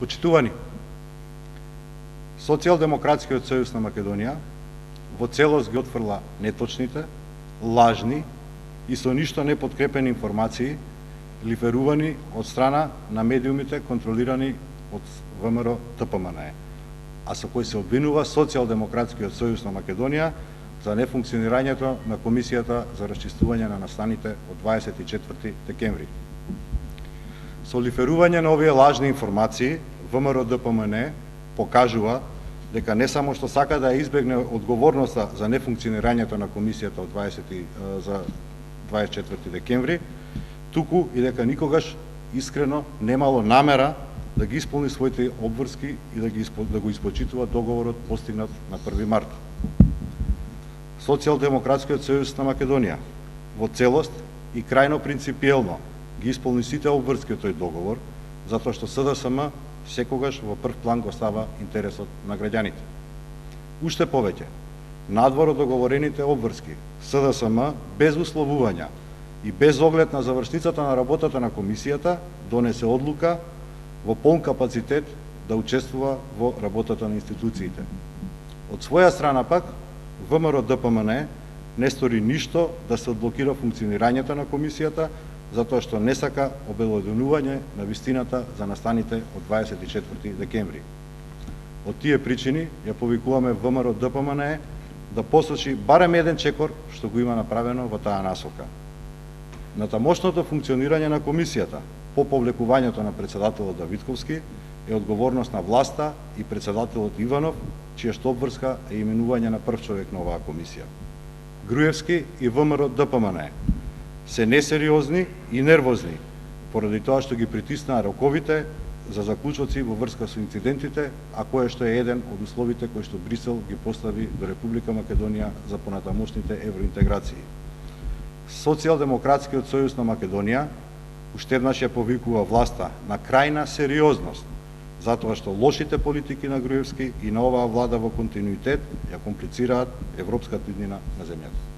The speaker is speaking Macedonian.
Почитувани, Социјалдемократскиот сојуз на Македонија во целост ги отфрла неточните, лажни и со ништо не подкрепени информации лиферувани од страна на медиумите контролирани од ВМРО ДПМНЕ, а со кој се обвинува Социјалдемократскиот сојуз на Македонија за нефункционирањето на Комисијата за расчистување на настаните од 24 декември. Со лиферување на овие лажни информации, ВМРО ДПМНЕ покажува дека не само што сака да избегне одговорноста за нефункционирањето на Комисијата од 24 декември, туку и дека никогаш искрено немало намера да ги исполни своите обврски и да го испочитува договорот постигнат на 1 март. Социјалдемократскиот сојуз на Македонија во целост и крајно принципиелно ги исполни сите обврски од тој договор, затоа што СДСМ секогаш во прв план го става интересот на граѓаните. Уште повеќе, надвор од договорените обврски, СДСМ без условувања и без оглед на завршницата на работата на Комисијата донесе одлука во полн капацитет да учествува во работата на институциите. Од своја страна пак, ВМРО ДПМНЕ не стори ништо да се одблокира функционирањето на Комисијата, затоа што не сака обелоденување на вистината за настаните од 24 декември. Од тие причини ја повикуваме ВМРО ДПМНЕ да посочи барем еден чекор што го има направено во таа насока. На тамошното функционирање на Комисијата по повлекувањето на председателот Давидковски е одговорност на власта и председателот Иванов, чија што обврска е именување на прв човек на оваа комисија. Груевски и ВМРО ДПМНЕ се несериозни и нервозни, поради тоа што ги притиснаа роковите за заклучоци во врска со инцидентите, а кое што е еден од условите кои што Брисел ги постави до Република Македонија за понатамошните евроинтеграции. Социјалдемократскиот сојуз на Македонија уште еднаш ја повикува власта на крајна сериозност, затоа што лошите политики на Груевски и на оваа влада во континуитет ја комплицираат европската иднина на земјата.